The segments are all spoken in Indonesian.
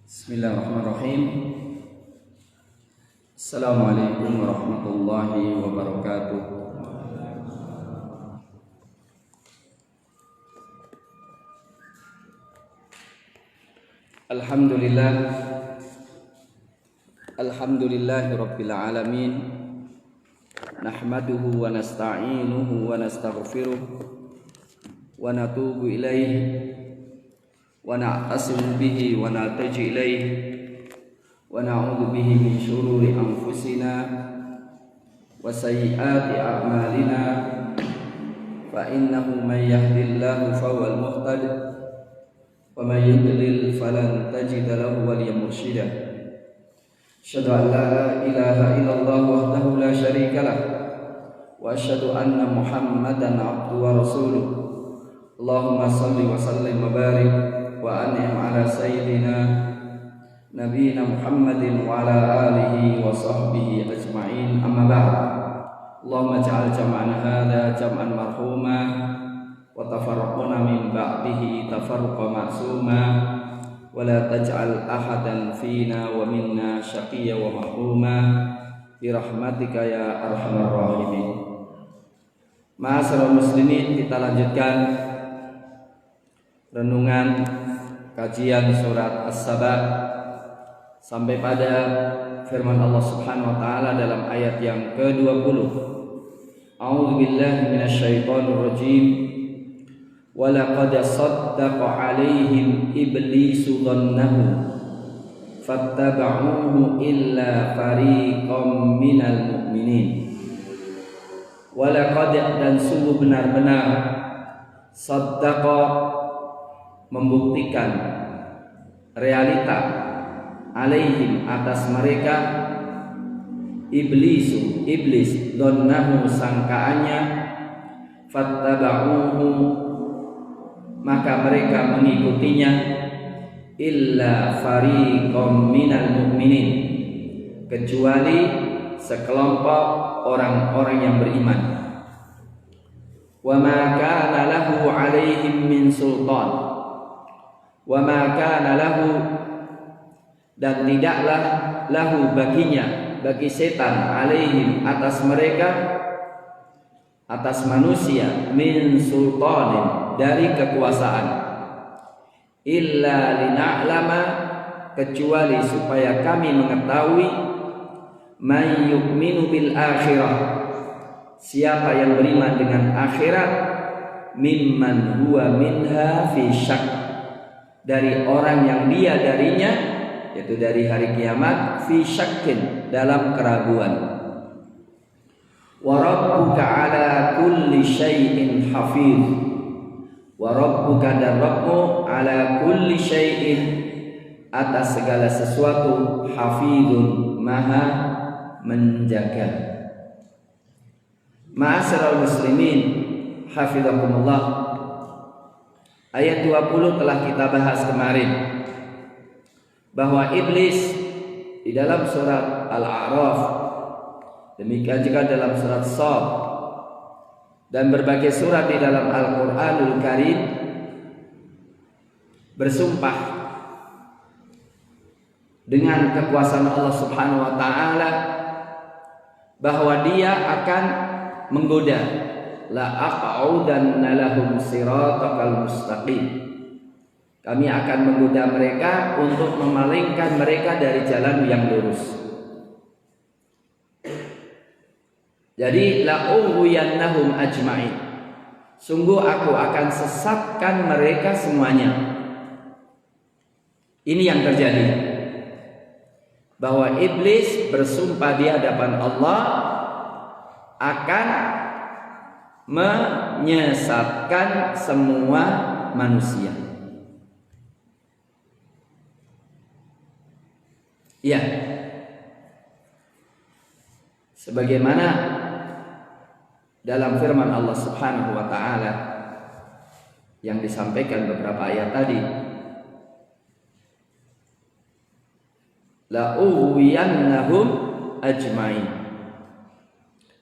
Bismillahirrahmanirrahim. Assalamualaikum warahmatullahi wabarakatuh. Alhamdulillah. Alhamdulillahi rabbil alamin. Nahmaduhu wa nasta'inuhu wa nastaghfiruh wa natubu ilaihi wa na'tasimu bihi wa naltaji ilaihi wa na'udzu bihi min syururi anfusina wa sayyiati a'malina fa innahu may yahdihillahu fahuwal muhtadi wa may yudlil falan tajida lahu waliyyan mursyida. Asyhadu an la ilaha illallah wahdahu la syarika lah wa asyhadu anna Muhammadan abduhu wa rasuluh. Allahumma shalli wa sallim wa barik wa an'im ala sayyidina nabiyina Muhammadin wa ala alihi wa sahbihi ajma'in, amma ba'd. Allahumma ja'al jam'ana hadha jam'an marhuma wa tafarraqna min ba'dihi tafarruqa ma'suma wa la taj'al ahadan fina wa minna syaqiyya wa mahruma bi rahmatika ya arhamar rahimin. Ma'asyiral muslimin, kita lanjutkan renungan kajian surat As-Saba sampai pada firman Allah Subhanahu wa taala dalam ayat yang ke-20. A'udzu billahi minasyaitonir rajim. Wa laqad saddaqa 'alaihim iblisu dhannahu fattaba'uhu illa fariqam minal mu'minin. Wa laqad, dan sungguh benar-benar, saddaqa, membuktikan realita, alaihim, atas mereka, iblis, dhannahu, sangkaannya, fattaba'uhu, maka mereka mengikutinya, illa fariqam minal mu'minin, kecuali sekelompok orang-orang yang beriman. Wa ma kana lahu alaihim min sultan, wa ma kana lahu, dan tidaklah lahu, baginya, bagi setan, alaihim, atas mereka, atas manusia, min sultanin, dari kekuasaan, illa lina'lama, kecuali supaya kami mengetahui, may yu'minu bil akhirah, siapa yang beriman dengan akhirat, mimman huwa minha fi syak, dari orang yang dia darinya, yaitu dari hari kiamat, fi syakkin, dalam keraguan. Wa rabbuka ala kulli syai'in hafiz, wa rabbuka, dan Rabbmu, ala kulli syai'in, atas segala sesuatu, hafizun, maha menjaga. Ma'asyiral muslimin, hafizakumullah. Ayat 20 telah kita bahas kemarin, bahwa iblis di dalam surat Al-A'raf, demikian juga dalam surat Shad, dan berbagai surat di dalam Al-Qur'anul Karim, bersumpah dengan kekuasaan Allah Subhanahu wa taala bahwa dia akan menggoda, la aq'udanna lahum siratal mustaqim, kami akan menggoda mereka untuk memalingkan mereka dari jalan yang lurus. Jadi la ughwiyannahum ajma'in, sungguh aku akan sesatkan mereka semuanya. Ini yang terjadi, bahwa iblis bersumpah di hadapan Allah akan menyesatkan semua manusia. Ya, sebagaimana dalam firman Allah Subhanahu wa taala yang disampaikan beberapa ayat tadi, la ughwiyannahum ajmain.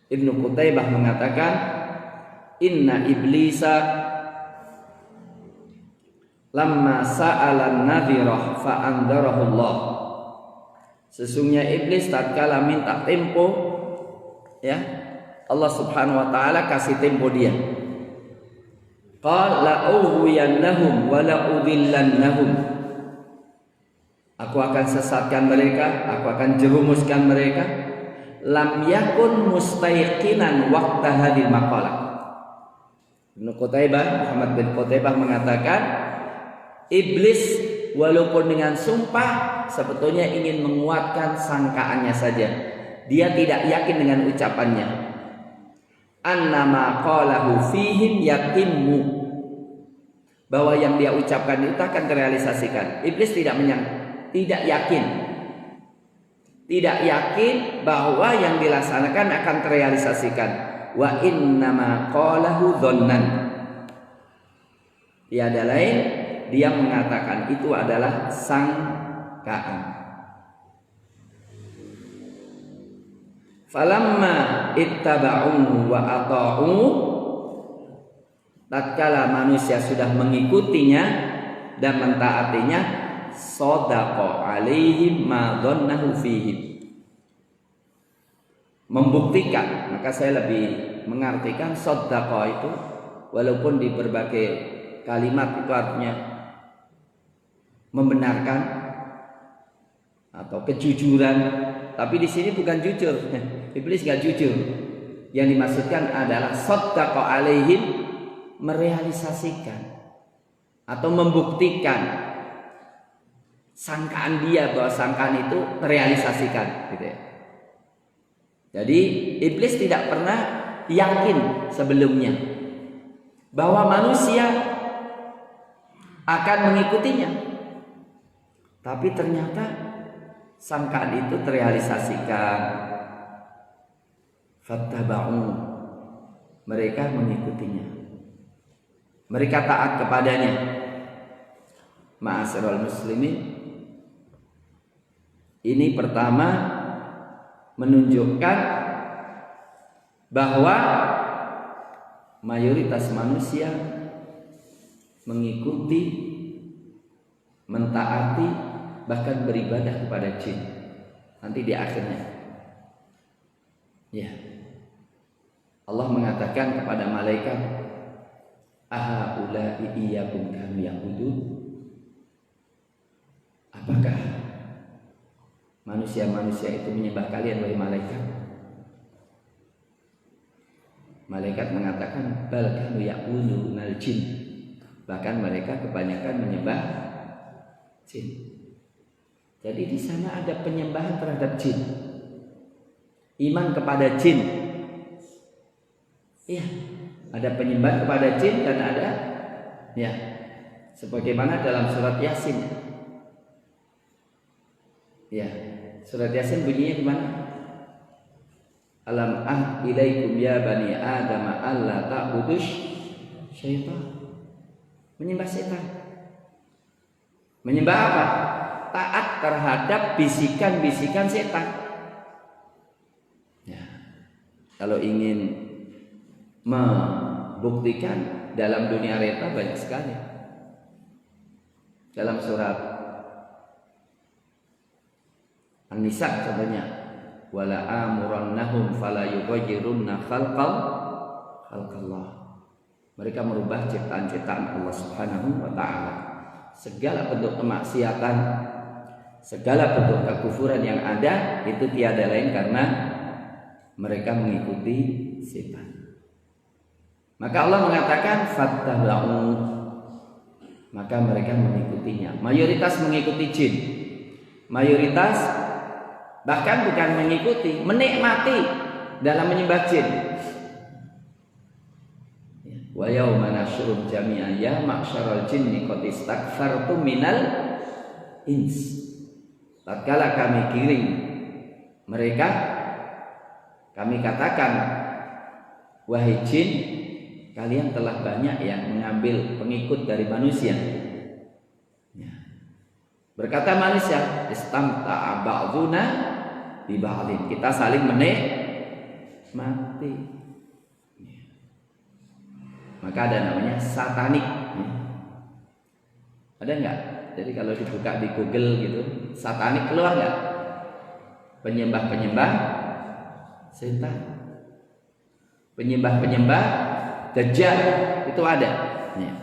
Ibnu Qutaibah mengatakan, inna iblisa lamma sa'ala nadhirah fa andarahullah. Sesungguhnya iblis tatkala minta tempo, ya, Allah Subhanahu wa taala kasih tempo dia. Qala la'ughwiyannahum wa la'udhillannahum. Aku akan sesatkan mereka, aku akan jerumuskan mereka. Lam yakun mustayqinan waqta hadil maqalah. Ibnu Qutaibah, Muhammad bin Qutaibah mengatakan, iblis walaupun dengan sumpah sebetulnya ingin menguatkan sangkaannya saja. Dia tidak yakin dengan ucapannya. Annama qalahu fihim yatimmu, bahwa yang dia ucapkan itu akan terrealisasikan. Iblis tidak yakin bahwa yang dilaksanakan akan terrealisasikan. Wa innama qalahu dhannan, tiada lain dia mengatakan itu adalah sangkaan. Falamma ittaba'uhu wa ata'u, tatkala manusia sudah mengikutinya dan mentaatinya, shadaqa alaihim ma dhannahu fihim, membuktikan. Maka saya lebih mengartikan shadaqa itu, walaupun di berbagai kalimat itu artinya membenarkan atau kejujuran, tapi di sini bukan jujur. Iblis gak jujur. Yang dimaksudkan adalah shadaqa alaihim, merealisasikan atau membuktikan sangkaan dia bahwa sangkaan itu terrealisasikan, gitu ya. Jadi iblis tidak pernah yakin sebelumnya bahwa manusia akan mengikutinya, tapi ternyata sangkaan itu terrealisasikan. Fattaba'u, mereka mengikutinya, mereka taat kepadanya. Ma'asyiral muslimin, ini pertama menunjukkan bahwa mayoritas manusia mengikuti, mentaati, bahkan beribadah kepada jin. Nanti di akhirnya, ya, Allah mengatakan kepada malaikat, ahaula'i iyyakum kanu ya'budun, apakah manusia-manusia itu menyembah kalian wahai malaikat? Malaikat mengatakan, bal kanu ya'budunal jin, bahkan mereka kebanyakan menyembah jin. Jadi di sana ada penyembahan terhadap jin, iman kepada jin. Iya, ada penyembahan kepada jin dan ada, ya, sebagaimana dalam surat Yasin. Ya, surat Yasin bunyinya gimana? Alam ilaikum ya bani Adam alla ta'budush syaitan. Menyembah setan. Menyembah apa? Taat terhadap bisikan-bisikan setan. Ya. Kalau ingin membuktikan dalam dunia reta banyak sekali. Dalam surat An-Nisa contohnya, wala amurannahum fala yughayyirunna khalqallah. Mereka merubah ciptaan-ciptaan Allah Subhanahu wa taala. Segala bentuk kemaksiatan, segala bentuk kekufuran yang ada itu tiada lain karena mereka mengikuti setan. Maka Allah mengatakan fattaba'u, maka mereka mengikutinya. Mayoritas mengikuti jin. Mayoritas bahkan bukan mengikuti, menikmati dalam menyembah jin. Wa yauma nasyurul jami'a ya ma'syaral jinni qad istakfartum minal ins. Tatkala kami kirim mereka, kami katakan, wahai jin, kalian telah banyak yang mengambil pengikut dari manusia. Ya. Berkata manusia, istamta'a ba'duna bi ba'din, kita saling menikmati. Ya. Maka ada namanya satanik. Ya. Ada nggak? Jadi kalau dibuka di Google gitu, satanik keluar nggak? Penyembah-penyembah setan, penyembah-penyembah dajjal itu ada. Ya.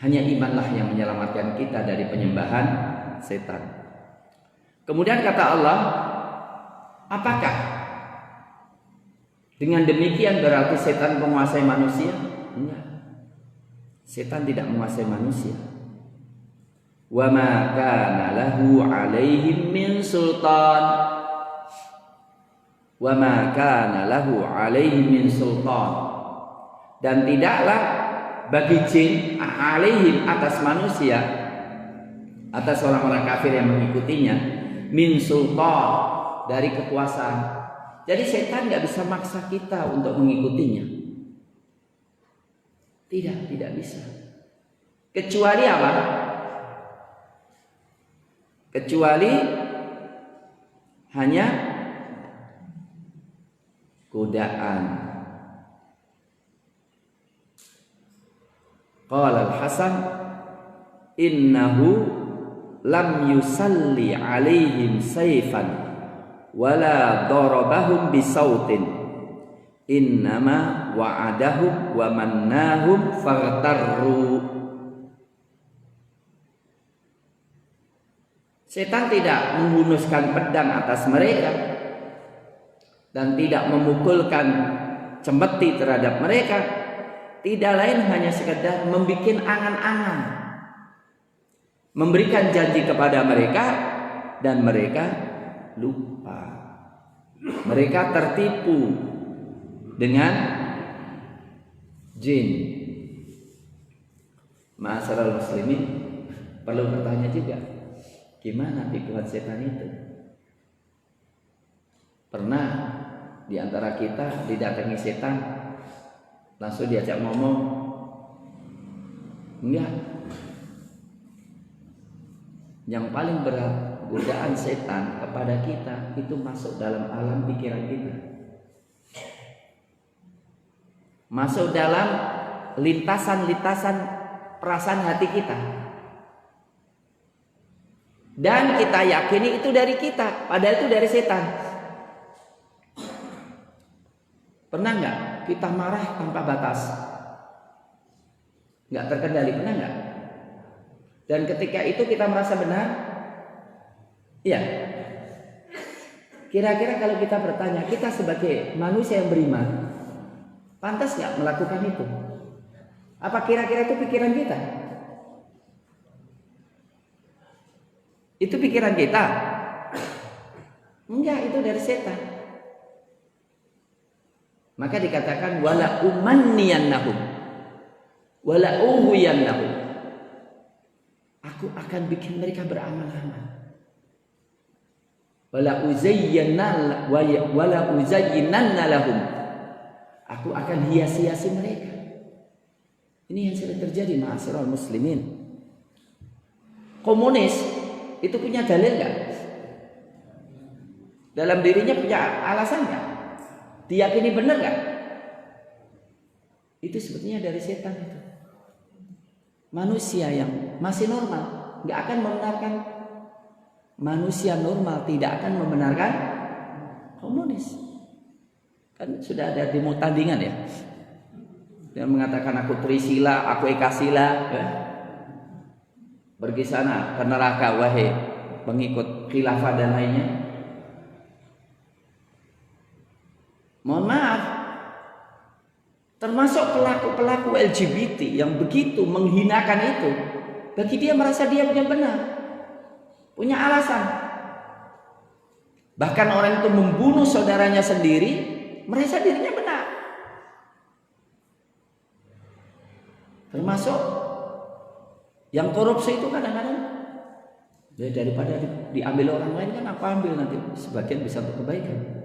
Hanya imanlah yang menyelamatkan kita dari penyembahan setan. Kemudian kata Allah, apakah dengan demikian berarti setan menguasai manusia? Enggak. Setan tidak menguasai manusia. Wa ma kana lahu 'alaihim min sultan. Wa ma kana lahu 'alaihim min sultan. Dan tidaklah bagi jin 'alaihim atas manusia, atas orang-orang kafir yang mengikutinya, min sultan, dari kekuasaan. Jadi setan nggak bisa maksa kita untuk mengikutinya. Tidak bisa. Kecuali apa? Kecuali hanya godaan. Qala al-Hasan innahu lam yusalli alaihim sayfan wala darabahum bisautin innama wa'adahum wa mannahum faghtarru. Setan tidak menghunuskan pedang atas mereka dan tidak memukulkan cembeti terhadap mereka, tidak lain hanya sekedar membuat angan-angan, memberikan janji kepada mereka dan mereka lupa. Mereka tertipu dengan jin. Ma'asyiral muslimin, perlu bertanya juga, gimana pikiran setan itu? Pernah di antara kita didatangi setan langsung diajak ngomong? Enggak. Yang paling berat godaan setan kepada kita itu masuk dalam alam pikiran kita, masuk dalam lintasan-lintasan perasaan hati kita, dan kita yakini itu dari kita, padahal itu dari setan. Pernah nggak kita marah tanpa batas, nggak terkendali? Pernah nggak? Dan ketika itu kita merasa benar, iya. Kira-kira kalau kita bertanya, kita sebagai manusia yang beriman, pantas nggak melakukan itu? Apa kira-kira itu pikiran kita? Itu pikiran kita? Enggak, itu dari setan. Maka dikatakan wala umanniyannahum wala uhwiyannahum. Aku akan bikin mereka beramal-amal. Wala uzayyinanna lahum. Aku akan hias-hiasi mereka. Ini yang sering terjadi, ma'asyiral muslimin. Komunis itu punya dalil enggak? Dalam dirinya punya alasan enggak? Diyakini benar enggak? Itu sebetulnya dari setan itu. Manusia yang masih normal enggak akan membenarkan, manusia normal tidak akan membenarkan komunis. Kan sudah ada demo tandingan ya. Dia mengatakan aku Trisila, aku Ekasila ya. Pergi sana ke neraka wahai pengikut khilafah dan lainnya. Mohon maaf, termasuk pelaku-pelaku LGBT yang begitu menghinakan itu, bagi dia merasa dia punya benar, punya alasan. Bahkan orang itu membunuh saudaranya sendiri, merasa dirinya benar. Termasuk yang korupsi itu kadang-kadang ya, daripada diambil orang lain kan aku ambil, nanti sebagian bisa untuk kebaikan.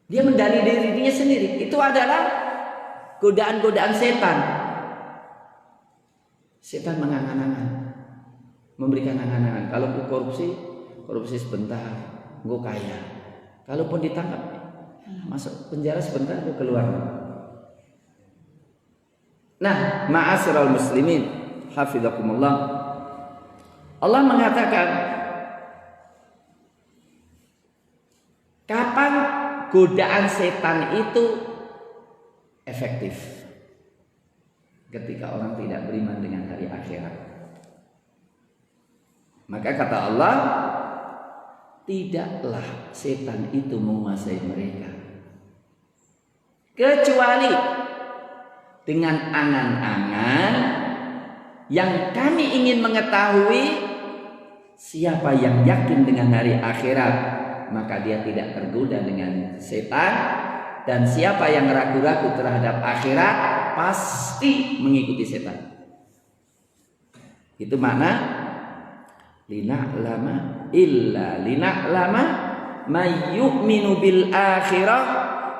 Dia mendalih dirinya sendiri. Itu adalah godaan-godaan setan. Setan mengangan-angan, memberikan angan-angan. Kalau korupsi sebentar, gue kaya. Kalaupun ditangkap, masuk penjara sebentar, gue keluar. Nah, ma'asyiral muslimin, hafizakumullah, Allah mengatakan kapan godaan setan itu efektif? Ketika orang tidak beriman dengan hari akhirat. Maka kata Allah, tidaklah setan itu menguasai mereka kecuali dengan angan-angan yang kami ingin mengetahui siapa yang yakin dengan hari akhirat, maka dia tidak tergoda dengan setan, dan siapa yang ragu-ragu terhadap akhirat pasti mengikuti setan. Itu makna lina'lama illa lina'lama may yu'minu bil akhirah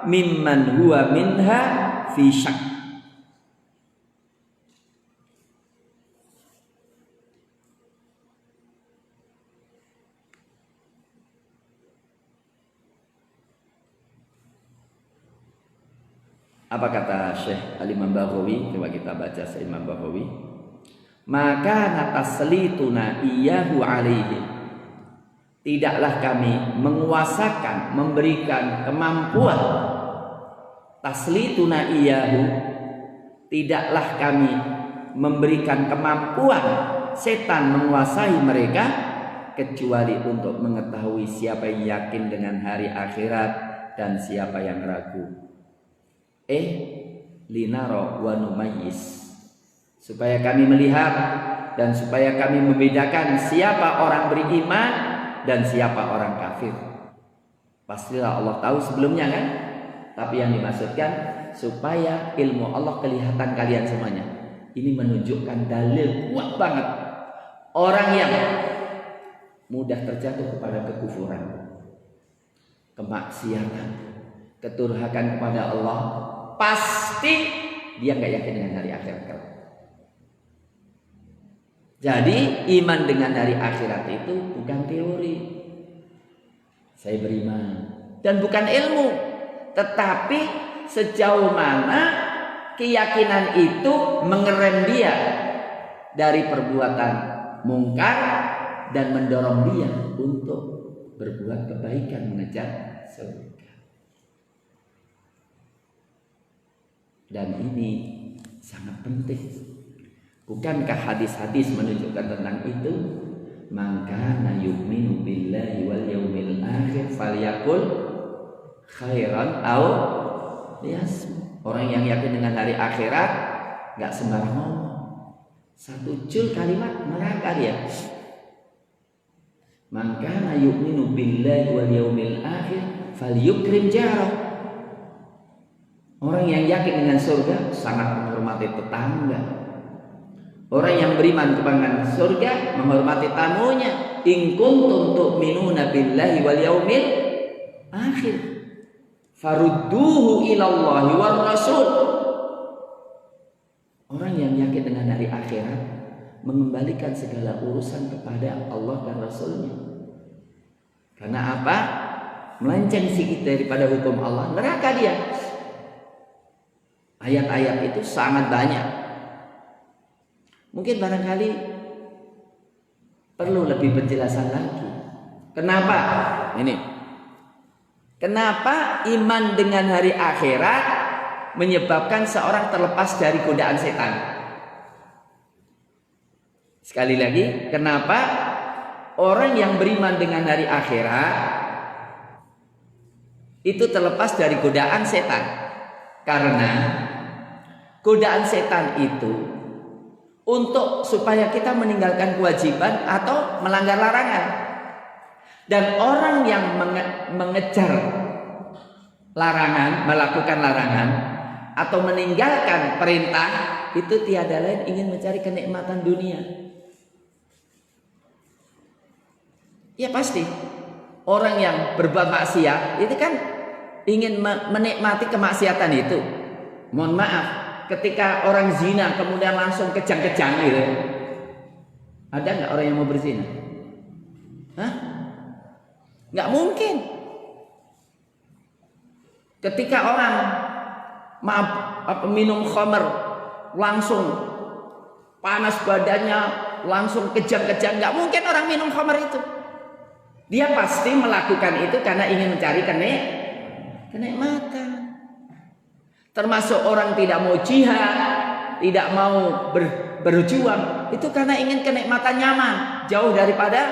mimman huwa minha fi syak. Apa kata Syekh Al-Imam Baghawi? Coba kita baca Syekh Imam Baghawi. Maka nataslituna iyyahu alaihi, tidaklah kami menguasakan, memberikan kemampuan. Taslituna iyyahu, tidaklah kami memberikan kemampuan setan menguasai mereka kecuali untuk mengetahui siapa yang yakin dengan hari akhirat dan siapa yang ragu. Linaro wa numayyiz, supaya kami melihat dan supaya kami membedakan siapa orang beriman dan siapa orang kafir. Pastilah Allah tahu sebelumnya kan? Tapi yang dimaksudkan supaya ilmu Allah kelihatan kalian semuanya. Ini menunjukkan dalil kuat banget orang yang mudah terjatuh kepada kekufuran, kemaksiatan, keturhakan kepada Allah, pasti dia nggak yakin dengan hari akhirat. Jadi iman dengan hari akhirat itu bukan teori. Saya beriman dan bukan ilmu, tetapi sejauh mana keyakinan itu mengerem dia dari perbuatan mungkar dan mendorong dia untuk berbuat kebaikan, mengejar surga. Dan ini sangat penting. Bukankah hadis-hadis menunjukkan tentang itu? Maka na yu'minu billahi wal yaumil akhir falyakul khairan aw liyasmut. Orang yang yakin dengan hari akhirat enggak sembarang ngomong. Satu jul kalimat neraka dia. Maka na yu'minu billahi wal yaumil akhir falyukrim jarah. Orang yang yakin dengan surga sangat menghormati tetangga. Orang yang beriman kepada surga menghormati tamunya. In kuntum tu'minuna billahi wal yaumil akhir farudduhu ilallahi war rasul. Orang yang yakin dengan hari akhirat mengembalikan segala urusan kepada Allah dan Rasulnya. Karena apa? Melenceng sedikit daripada hukum Allah, neraka dia. Ayat-ayat itu sangat banyak. Mungkin barangkali perlu lebih penjelasan lagi. Kenapa? Ini. Kenapa iman dengan hari akhirat menyebabkan seorang terlepas dari godaan setan? Sekali lagi, kenapa orang yang beriman dengan hari akhirat itu terlepas dari godaan setan? Karena godaan setan itu untuk supaya kita meninggalkan kewajiban atau melanggar larangan. Dan orang yang mengejar larangan, melakukan larangan atau meninggalkan perintah itu tiada lain ingin mencari kenikmatan dunia. Ya pasti orang yang berbuat maksiat itu kan ingin menikmati kemaksiatan itu. Mohon maaf, ketika orang zina kemudian langsung kejang-kejang gitu, ada nggak orang yang mau berzina? Hah? Nggak mungkin. Ketika orang minum khamr langsung panas badannya, langsung kejang-kejang. Nggak mungkin orang minum khamar itu. Dia pasti melakukan itu karena ingin mencari kenikmatan. Termasuk orang tidak mau jihad, tidak mau berjuang, itu karena ingin kenikmatan nyaman, jauh daripada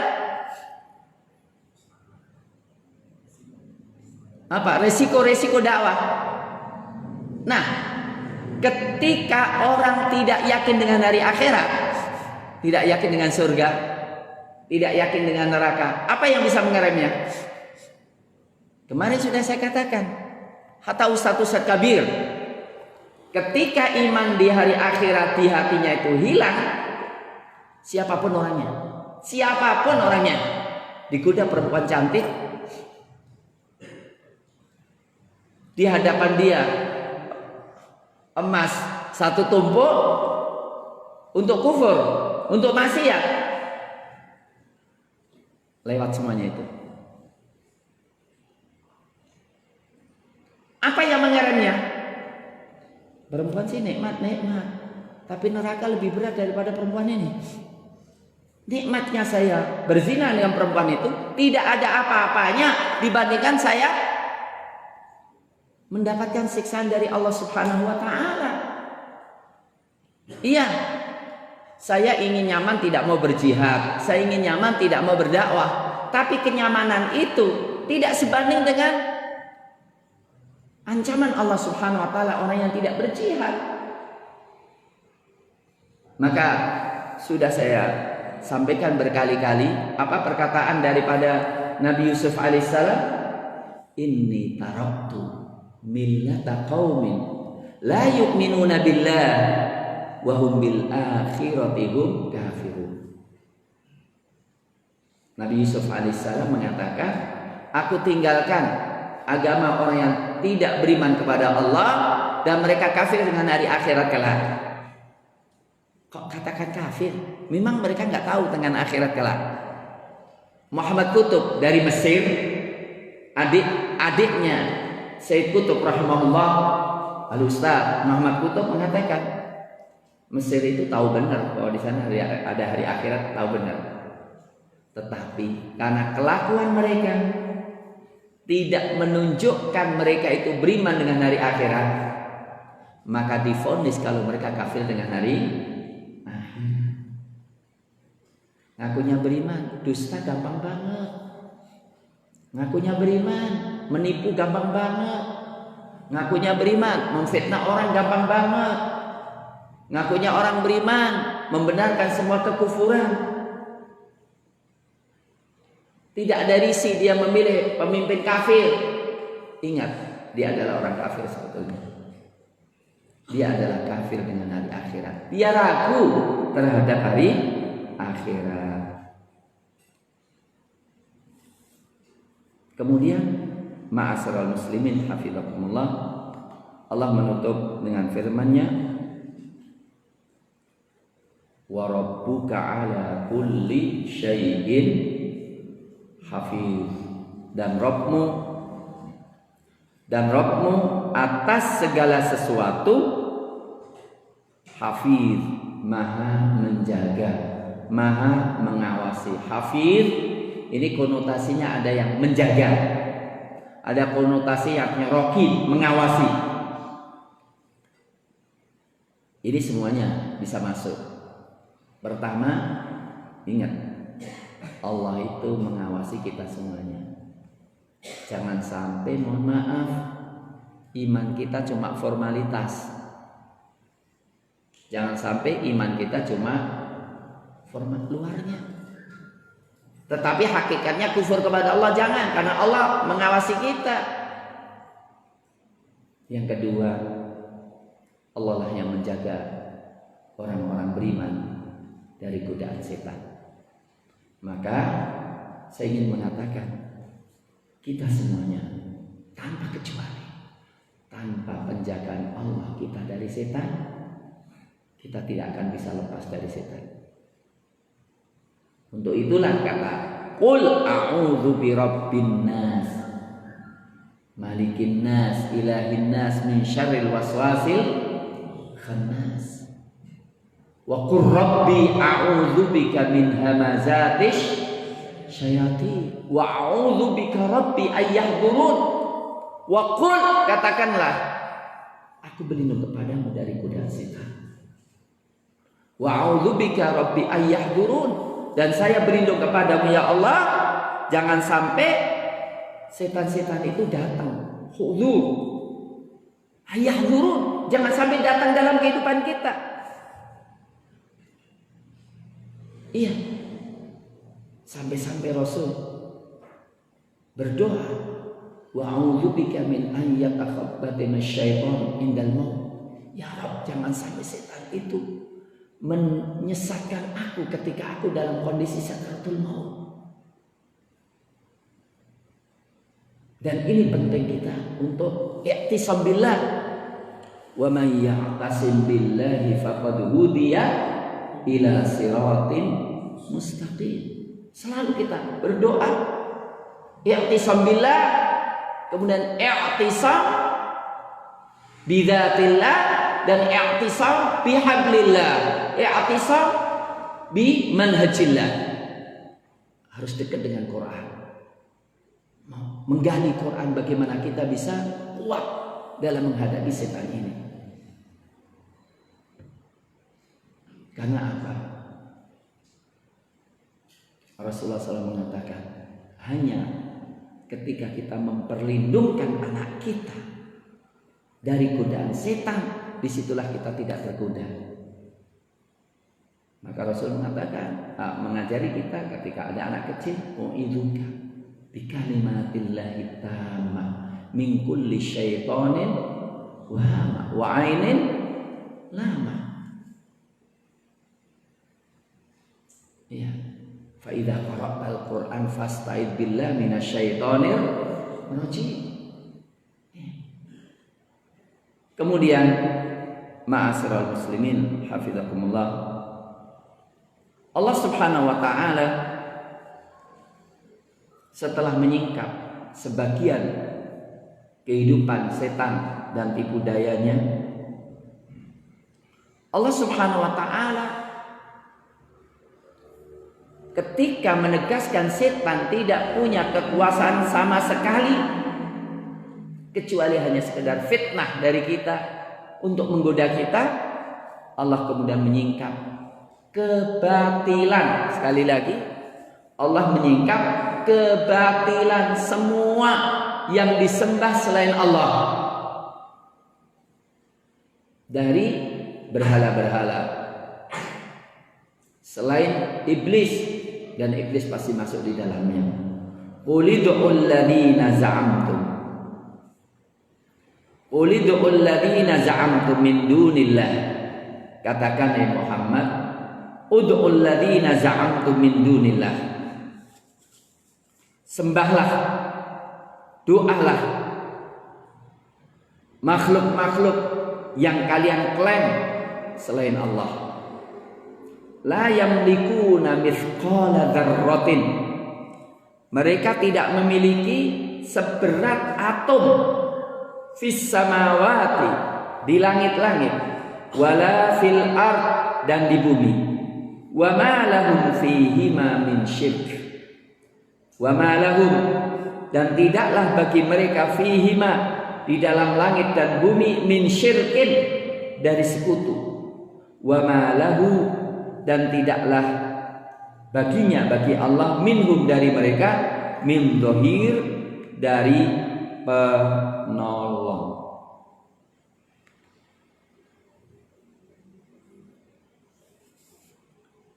resiko-resiko dakwah. Nah, ketika orang tidak yakin dengan hari akhirat, tidak yakin dengan surga, tidak yakin dengan neraka, apa yang bisa mengeremnya? Kemarin sudah saya katakan, hatta ustadz kabir, ketika iman di hari akhirat di hatinya itu hilang, siapapun orangnya, digoda perempuan cantik, di hadapan dia emas satu tumpuk untuk kufur, untuk maksiat, lewat semuanya itu. Apa yang mengeremnya? Perempuan sih nikmat, tapi neraka lebih berat daripada perempuan ini. Nikmatnya saya berzina dengan perempuan itu tidak ada apa-apanya dibandingkan saya mendapatkan siksaan dari Allah Subhanahu wa taala. Iya. Saya ingin nyaman tidak mau berjihad, saya ingin nyaman tidak mau berdakwah, tapi kenyamanan itu tidak sebanding dengan ancaman Allah Subhanahu wa taala orang yang tidak berjihad. Maka sudah saya sampaikan berkali-kali apa perkataan daripada Nabi Yusuf alaihissalam, inni taraktu millata qaumin la yu'minuna billah wa hum bil akhirati hum kafirun. Nabi Yusuf alaihissalam mengatakan, aku tinggalkan agama orang yang tidak beriman kepada Allah dan mereka kafir dengan hari akhirat kelak. Kok katakan kafir? Memang mereka nggak tahu dengan akhirat kelak. Muhammad Qutb dari Mesir, adiknya Sayyid Qutb rahimahullah, Al-Ustaz Muhammad Qutb mengatakan Mesir itu tahu benar bahwa di sana ada hari akhirat, tahu benar. Tetapi karena kelakuan mereka tidak menunjukkan mereka itu beriman dengan hari akhirat, maka divonis kalau mereka kafir dengan hari akhirat. Ngakunya beriman, dusta gampang banget. Ngakunya beriman, menipu gampang banget. Ngakunya beriman, memfitnah orang gampang banget. Ngakunya orang beriman, membenarkan semua kekufuran. Tidak ada risih dia memilih pemimpin kafir. Ingat, dia adalah orang kafir sebetulnya. Dia adalah kafir dengan hari akhirat. Dia ragu terhadap hari akhirat. Kemudian, ma'asyiral muslimin hafizakumullah, Allah menutup dengan firman-Nya, wa rabbuka ala kulli syai'in hafiz, dan Rabbmu atas segala sesuatu hafiz, maha menjaga, maha mengawasi. Hafiz ini konotasinya ada yang menjaga, ada konotasi yang raqib, mengawasi. Ini semuanya bisa masuk. Pertama, ingat, Allah itu mengawasi kita semuanya. Jangan sampai, mohon maaf, iman kita cuma formalitas. Jangan sampai iman kita cuma format luarnya, tetapi hakikatnya kufur kepada Allah. Jangan, karena Allah mengawasi kita. Yang kedua, Allah lah yang menjaga orang-orang beriman dari godaan setan. Maka saya ingin mengatakan, kita semuanya tanpa kecuali, tanpa penjagaan Allah kita dari setan, kita tidak akan bisa lepas dari setan. Untuk itulah kata qul a'udzu birabbin nas malikin nas ilahin nas min syarril waswasil khannas. Wa qur rabbi a'udzubika min hamazatis syayatin wa a'udzubika rabbi ayyahdurun. Wa qul, katakanlah, aku berlindung kepadamu dari godaan setan. Wa a'udzubika rabbi ayyahdurun, dan saya berlindung kepadamu ya Allah, jangan sampai setan-setan itu datang. Hudzur, ayyahdurun, jangan sampai datang dalam kehidupan kita. Iya, sampai-sampai Rasul berdoa, wa a'udzubika min an yatakhabbatana syaitan indal maut. Ya Rabb, jangan sampai setan itu menyesatkan aku ketika aku dalam kondisi sakaratul maut. Dan ini penting kita untuk i'tisam billah. Wa may ya'tasim billahi faqad hudiya ila siratin mustaqim. Selalu kita berdoa i'tisam billah, kemudian i'tisam bidzatillah, dan i'tisam bihablillah, i'tisam bi manhajillah. Harus dekat dengan Quran, menggali Quran, bagaimana kita bisa kuat dalam menghadapi setan ini. Karena apa? Rasulullah SAW mengatakan, hanya ketika kita memperlindungkan anak kita dari godaan setan, disitulah kita tidak tergoda. Maka Rasul mengatakan, mengajari kita ketika ada anak kecil, u'idzuka bi kalimatillahi tammah min kulli syaitanin wa ainin lama. Ya, fa idza qara'tal Qur'an fasta'id billahi minasyaitonir rajim. Kemudian ma'asyiral muslimin hafizakumullah, Allah Subhanahu wa taala setelah menyingkap sebagian kehidupan setan dan tipu dayanya, Allah Subhanahu wa taala ketika menegaskan setan tidak punya kekuasaan sama sekali kecuali hanya sekedar fitnah dari kita untuk menggoda kita, Allah kemudian menyingkap kebatilan. Sekali lagi, Allah menyingkap kebatilan semua yang disembah selain Allah, dari berhala-berhala selain iblis, dan iblis pasti masuk di dalamnya. Qulidul ladzina za'amtum, qulidul ladzina za'amtum min dunillah. Katakan ya Muhammad, ud'ul ladzina za'amtum min dunillah. Sembahlah, doalah makhluk-makhluk yang kalian klaim selain Allah. La yamlikuna mithqala dzarratin, mereka tidak memiliki seberat atom fis samawati, di langit-langit, wala fil ard, dan di bumi, wa ma lahum fihima min syirk, wa ma lahum, dan tidaklah bagi mereka fihima, di dalam langit dan bumi, min syirkin, dari sekutu, wa ma lahu, dan tidaklah baginya, bagi Allah, minhum, dari mereka, min dhahir, dari penolong.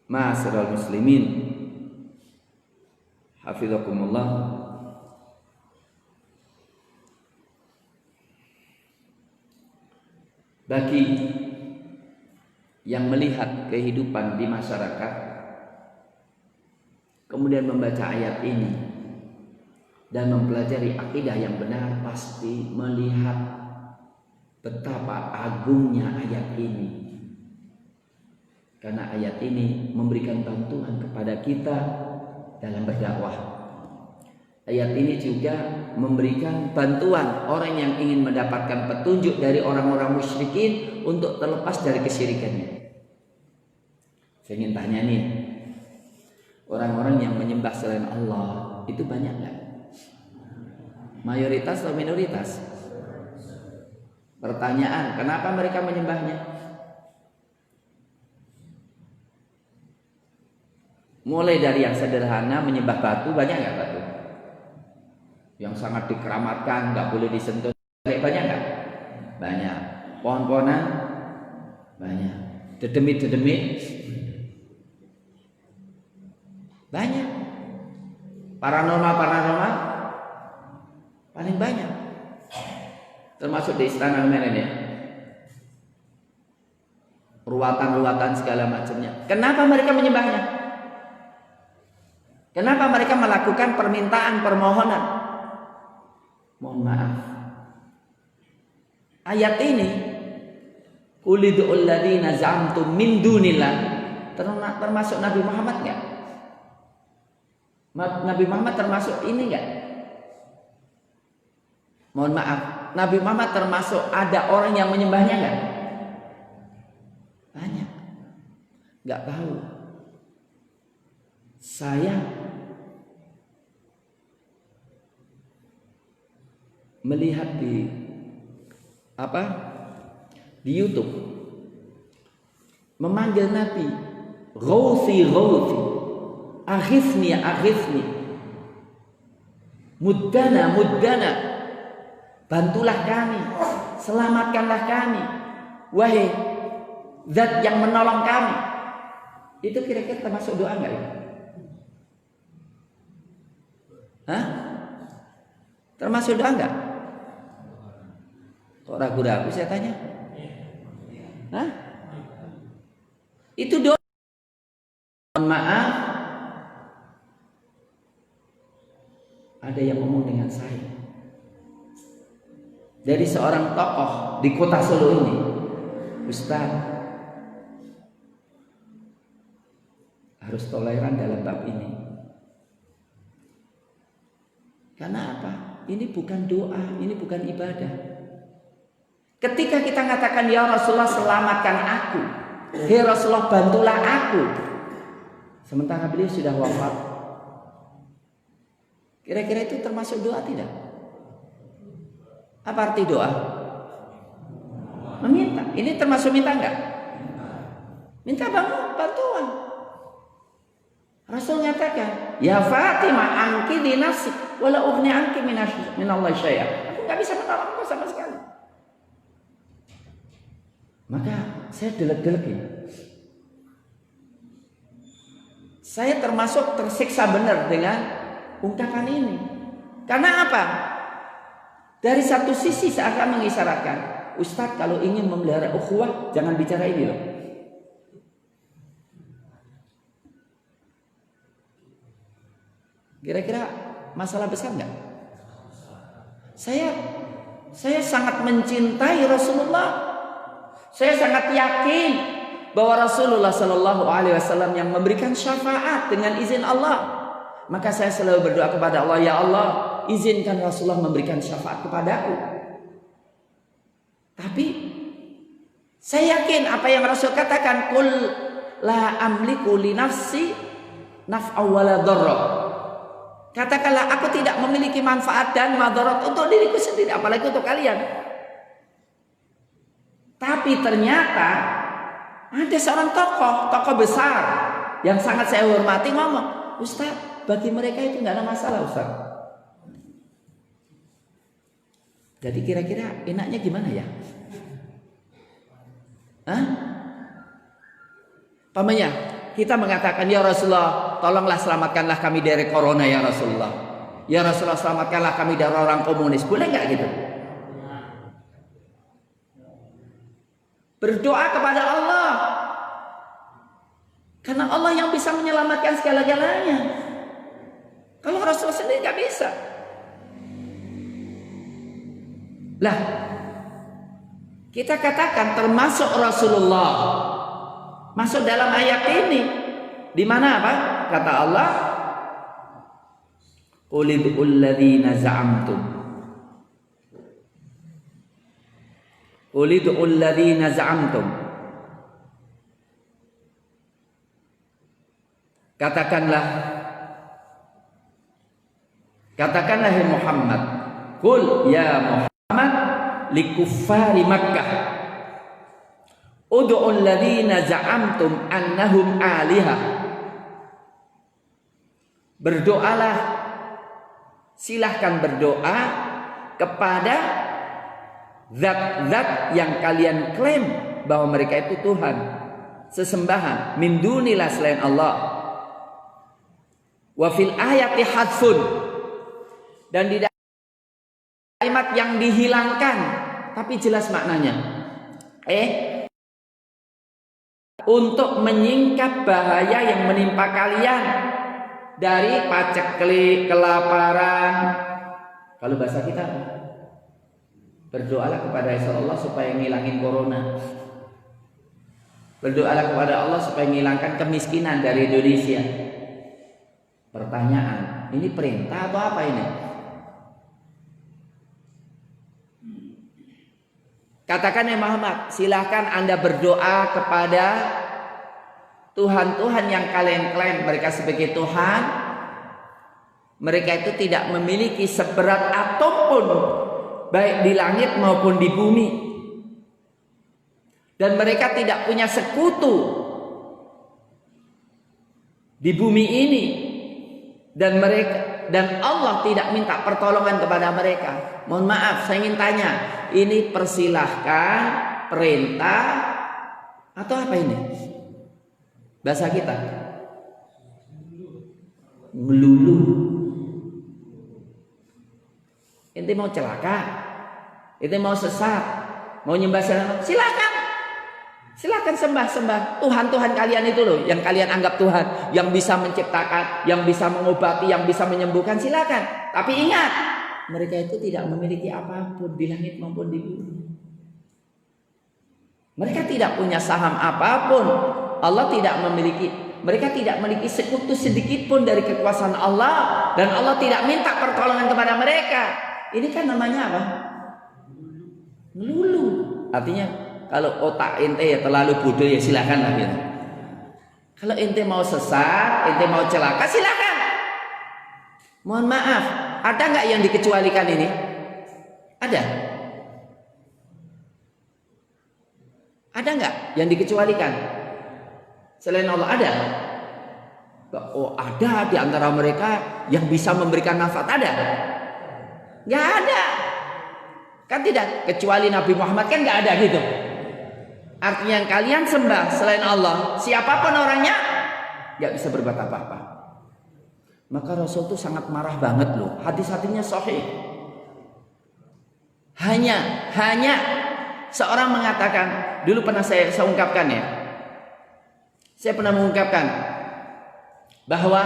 Ma'asyiral muslimin hafizakumullah, bagi yang melihat kehidupan di masyarakat kemudian membaca ayat ini dan mempelajari akidah yang benar, pasti melihat betapa agungnya ayat ini. Karena ayat ini memberikan bantuan kepada kita dalam berdakwah. Ayat ini juga memberikan bantuan orang yang ingin mendapatkan petunjuk dari orang-orang musyrikin untuk terlepas dari kesyirikannya. Saya ingin tanya nih, orang-orang yang menyembah selain Allah itu banyak nggak? Mayoritas atau minoritas? Pertanyaan, kenapa mereka menyembahnya? Mulai dari yang sederhana, menyembah batu, banyak nggak batu? Yang sangat dikeramatkan, nggak boleh disentuh, banyak nggak? Banyak. Pohon-pohonan, banyak. Dedemit-dedemit, banyak. Paranormal paling banyak. Termasuk di Istana Kemarin ya. Ruatan-ruatan segala macamnya. Kenapa mereka menyembahnya? Kenapa mereka melakukan permintaan permohonan? Mohon maaf. Ayat ini, Qulidul ladzina za'amtum min dunillah, termasuk Nabi Muhammad enggak? Nabi Muhammad termasuk ini enggak? Mohon maaf, Nabi Muhammad termasuk ada orang yang menyembahnya enggak? Banyak. Enggak tahu. Saya melihat di YouTube memanggil Nabi, Ghauthi, aghithni, muddana, bantulah kami, selamatkanlah kami, wahai Zat yang menolong kami. Itu kira-kira termasuk doa enggak ya? Hah? Termasuk doa enggak? Kok ragu-ragu saya tanya? Hah? Itu doa. Mohon maaf, ada yang ngomong dengan saya dari seorang tokoh di kota Solo ini, Ustaz, harus toleran dalam bab ini. Karena apa? Ini bukan doa, ini bukan ibadah. Ketika kita katakan, ya Rasulullah selamatkan aku, ya Rasulullah bantulah aku, sementara beliau sudah wafat, kira-kira itu termasuk doa tidak? Apa arti doa? Meminta. Ini termasuk minta enggak? Minta bantuan. Rasul nyatakan, ya Fatimah anki di nafsi wala ughni anki minallahi syai'a. Aku enggak bisa menolongmu sama sekali. Maka saya delek-delekin. Saya termasuk tersiksa benar dengan ungkapan ini. Karena apa? Dari satu sisi seakan mengisyaratkan, Ustadz kalau ingin memelihara ukhuwah jangan bicara ini loh. Kira-kira masalah besar nggak? Saya sangat mencintai Rasulullah. Saya sangat yakin bahwa Rasulullah Shallallahu Alaihi Wasallam yang memberikan syafaat dengan izin Allah. Maka saya selalu berdoa kepada Allah, ya Allah, izinkan Rasulullah memberikan syafaat kepadaku. Tapi saya yakin apa yang Rasul katakan, qul la amliku li nafsi naf'a wala dharra. Katakanlah, aku tidak memiliki manfaat dan madarat untuk diriku sendiri, apalagi untuk kalian. Tapi ternyata ada seorang tokoh besar yang sangat saya hormati ngomong, Ustaz, bagi mereka itu nggak ada masalah, Ustaz. Jadi kira-kira enaknya gimana ya? Hah? Pamannya, kita mengatakan, ya Rasulullah, tolonglah selamatkanlah kami dari corona ya Rasulullah. Ya Rasulullah, selamatkanlah kami dari orang komunis. Boleh nggak gitu? Berdoa kepada Allah, karena Allah yang bisa menyelamatkan segala-galanya. Kalau Rasulullah sendiri nggak bisa. Lah, kita katakan termasuk Rasulullah masuk dalam ayat ini, di mana apa? Kata Allah, Qulidul ladzina za'amtum. Qulidul ladzina za'amtum. Katakanlah ya Muhammad, qul ya Muhammad likuffari Makkah, ud'ul ladzina za'amtum annahum alihah. Berdoalah, silahkan berdoa kepada zat-zat yang kalian klaim bahwa mereka itu Tuhan, sesembahan, min dunillah, selain Allah. Wa fil ayati hadfun, dan di kalimat yang dihilangkan tapi jelas maknanya, untuk menyingkap bahaya yang menimpa kalian dari paceklik, kelaparan. Kalau bahasa kita, berdoalah kepada Allah supaya ngilangin corona. Berdoalah kepada Allah supaya ngilangkan kemiskinan dari Indonesia. Pertanyaan, ini perintah atau apa ini? Katakan ya Muhammad, silahkan Anda berdoa kepada Tuhan-Tuhan yang kalian klaim mereka sebagai Tuhan. Mereka itu tidak memiliki seberat atom pun, baik di langit maupun di bumi. Dan mereka tidak punya sekutu di bumi ini. Dan Allah tidak minta pertolongan kepada mereka. Mohon maaf, saya ingin tanya, ini persilahkan, perintah, atau apa ini? Bahasa kita melulu. Ente mau celaka, ente mau sesat, mau nyembah silakan. Silakan sembah Tuhan-Tuhan kalian itu loh, yang kalian anggap Tuhan, yang bisa menciptakan, yang bisa mengobati, yang bisa menyembuhkan, silakan. Tapi ingat, mereka itu tidak memiliki apapun di langit maupun di bumi. Mereka tidak punya saham apapun. Mereka tidak memiliki sekutu sedikit pun dari kekuasaan Allah, dan Allah tidak minta pertolongan kepada mereka. Ini kan namanya apa? Melulu. Artinya kalau otak ente ya terlalu bodoh ya silakan lah gitu. Kalau ente mau sesat, ente mau celaka, silakan. Mohon maaf, ada nggak yang dikecualikan ini? Ada? Ada nggak yang dikecualikan? Selain Allah ada? Oh ada, di antara mereka yang bisa memberikan nafat ada? Nggak ada. Kan tidak, kecuali Nabi Muhammad kan nggak ada gitu. Artinya yang kalian sembah selain Allah, siapapun orangnya, nggak bisa berbuat apa-apa. Maka Rasul itu sangat marah banget loh. Hadis-hadisnya sahih. Hanya seorang mengatakan, dulu pernah saya ungkapkan ya. Saya pernah mengungkapkan bahwa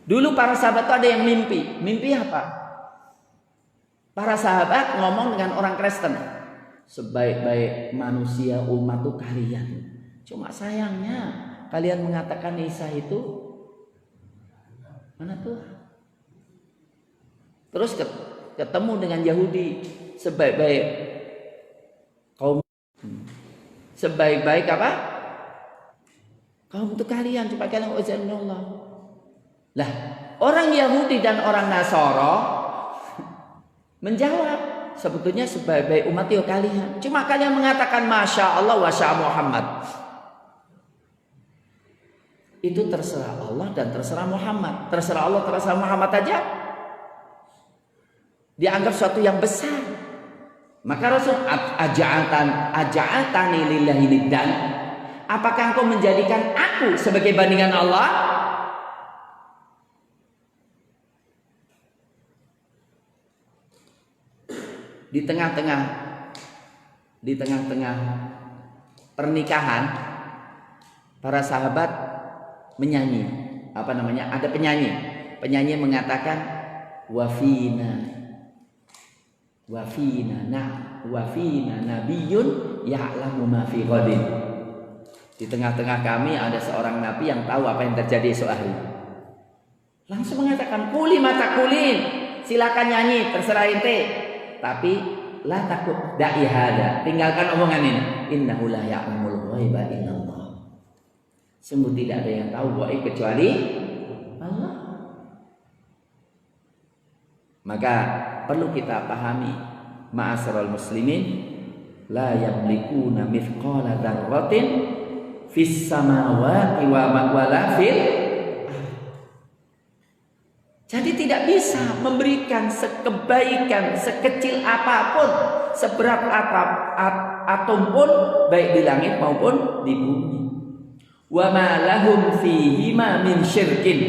dulu para sahabat itu ada yang mimpi. Mimpi apa? Para sahabat ngomong dengan orang Kristen, sebaik-baik manusia umat itu kalian. Cuma sayangnya kalian mengatakan Isa itu mana Tuhan. Terus ketemu dengan Yahudi, sebaik-baik kaum, sebaik-baik apa? Kaum itu kalian, cuma kalian ujian Allah. Lah, orang Yahudi dan orang Nasara menjawab, sebetulnya sebaik-baik umat itu kalian. Cuma kalian mengatakan Masya Allah wa sya Muhammad. Itu terserah Allah dan terserah Muhammad. Terserah Allah, terserah Muhammad aja dianggap suatu yang besar. Maka Rasul, aja'atani lillahi niddan, apakah engkau menjadikan aku sebagai bandingan Allah? Di tengah-tengah pernikahan, para sahabat menyanyi. Apa namanya? Ada penyanyi mengatakan wafina nabiyyun ya'lamu ma fi ghadin. Di tengah-tengah kami ada seorang nabi yang tahu apa yang terjadi esok hari. Langsung mengatakan kuli mata kulin, silakan nyanyi, terserah ente. Tapi la takut da'i hada, tinggalkan omongan ini. Innahu la ya'lamul ghaiba illallah. Sungguh tidak ada yang tahu gaib kecuali Allah. Maka perlu kita pahami, ma'asyiral muslimin, la yamlikuna mithqala dzarratin fis samawati wala fil. Jadi tidak bisa memberikan sekebaikan sekecil apapun, seberat atom pun, baik di langit maupun di bumi. Wa ma lahum fihima min syirkin.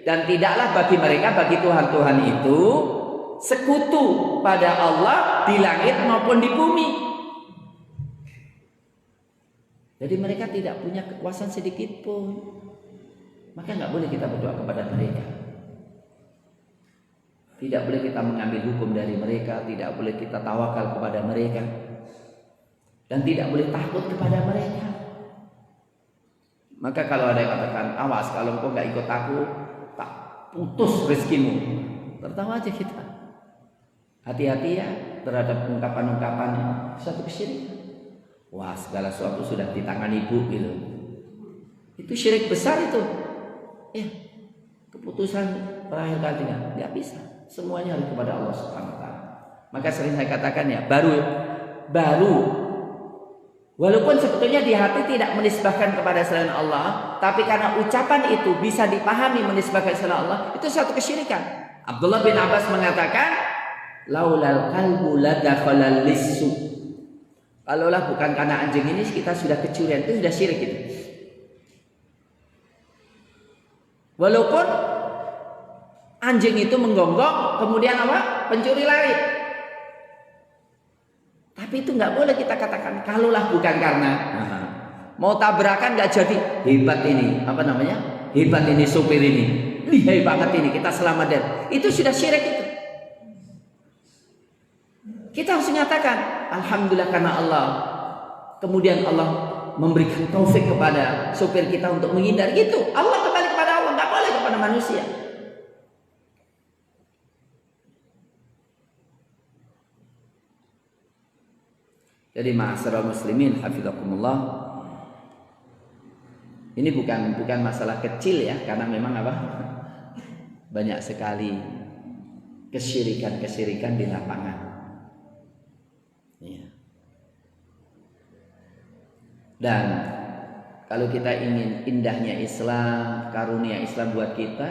Dan tidaklah bagi mereka, bagi Tuhan-Tuhan itu, sekutu pada Allah di langit maupun di bumi. Jadi mereka tidak punya kekuasaan sedikit pun. Maka nggak boleh kita berdoa kepada mereka. Tidak boleh kita mengambil hukum dari mereka. Tidak boleh kita tawakal kepada mereka. Dan tidak boleh takut kepada mereka. Maka kalau ada yang katakan, awas kalau engkau nggak ikut aku, tak putus rezekimu, tertawa aja kita. Hati-hati ya terhadap ungkapan-ungkapan suatu kesyirikan. Wah, segala sesuatu sudah di tangan ibu gitu. Itu syirik besar itu. Ya, keputusan terakhir kalinya nggak bisa. Semuanya harus kepada Allah Subhanahu wa taala. Maka sering saya katakan ya, baru walaupun sebetulnya di hati tidak menisbahkan kepada selain Allah, tapi karena ucapan itu bisa dipahami menisbahkan selain Allah, itu suatu kesyirikan. Abdullah bin Abbas mengatakan, laulal qalbu ladakhalal lissu. Kalaulah bukan karena anjing ini kita sudah kecurian, itu sudah syirik itu. Walaupun anjing itu menggonggong, kemudian apa? Pencuri lari. Tapi itu nggak boleh kita katakan. Kalaulah bukan karena mau tabrakan nggak jadi, hebat ini, apa namanya? Hebat ini supir ini, lihai banget ini, kita selamat dan itu sudah syirik itu. Kita harus menyatakan alhamdulillah karena Allah. Kemudian Allah memberikan taufik kepada supir kita untuk menghindar gitu. Allah kembali kepada Allah, nggak boleh kepada manusia. Jadi ma'asyiral muslimin hafizakumullah, ini bukan masalah kecil ya, karena memang apa? Banyak sekali kesyirikan di lapangan. Ya. Dan kalau kita ingin indahnya Islam, karunia Islam buat kita,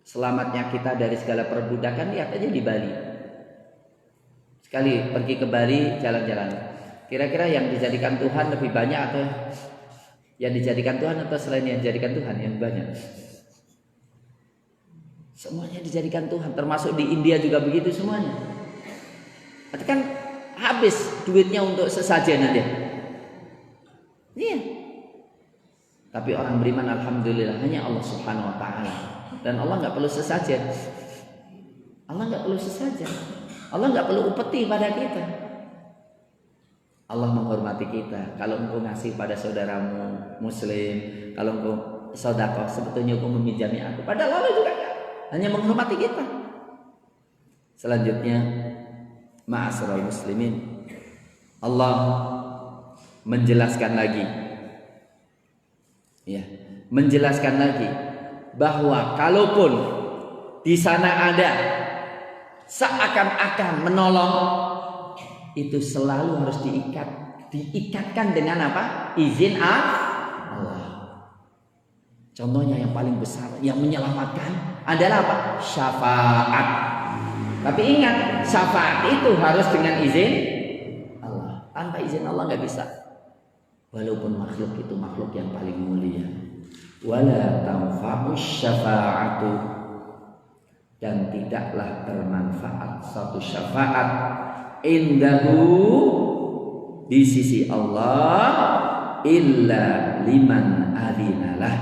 selamatnya kita dari segala perbudakan, lihat aja di Bali. Sekali pergi ke Bali jalan-jalan, kira-kira yang dijadikan Tuhan lebih banyak atau yang dijadikan Tuhan atau selain yang dijadikan Tuhan yang banyak? Semuanya dijadikan Tuhan, termasuk di India juga begitu semuanya. Itu kan habis duitnya untuk sesajen aja. Iya. Tapi orang beriman alhamdulillah hanya Allah Subhanahu wa taala. Dan Allah nggak perlu sesajen. Allah nggak perlu sesajen. Allah nggak perlu upeti pada kita. Allah menghormati kita. Kalau engkau ngasih pada saudaramu muslim, kalau engkau sedekah, sebetulnya engkau meminjami aku. Padahal Allah juga hanya menghormati kita. Selanjutnya, ma'asyiral muslimin, Allah menjelaskan lagi, ya, menjelaskan lagi bahwa kalaupun di sana ada seakan-akan menolong, itu selalu harus diikatkan dengan apa? Izin Allah. Contohnya yang paling besar yang menyelamatkan adalah apa? Syafaat. Tapi ingat, syafaat itu harus dengan izin Allah. Tanpa izin Allah nggak bisa. Walaupun makhluk itu makhluk yang paling mulia. Wala tanfa'u syafa'atu, dan tidaklah bermanfaat satu syafaat indahu di sisi Allah illa liman adinalah,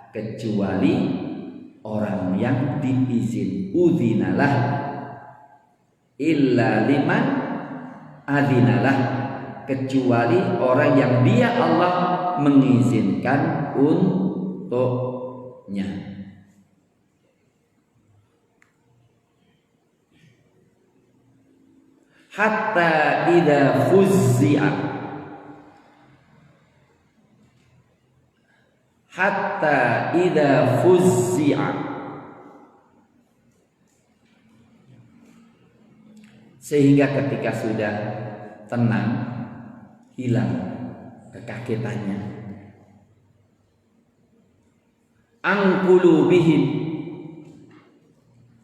kecuali orang yang diizin. Udinalah illa liman adinalah, kecuali orang yang dia Allah mengizinkan untuknya. Hatta idza fuzzi'a, hatta idza fuzzi'a, sehingga ketika sudah tenang, hilang kekagetannya, an qulubihim,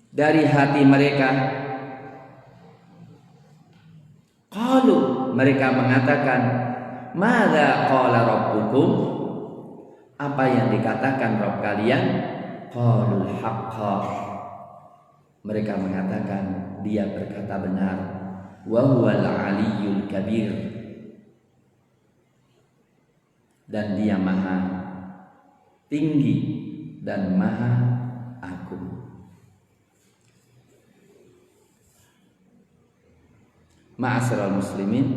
dari hati mereka, qalu, mereka mengatakan, madza qala rabbukum, apa yang dikatakan Rabb kalian? Qalul haqqa, mereka mengatakan dia berkata benar, wa huwal aliyyul kabir, dan dia maha tinggi dan maha agung. Ma'asyiral muslimin,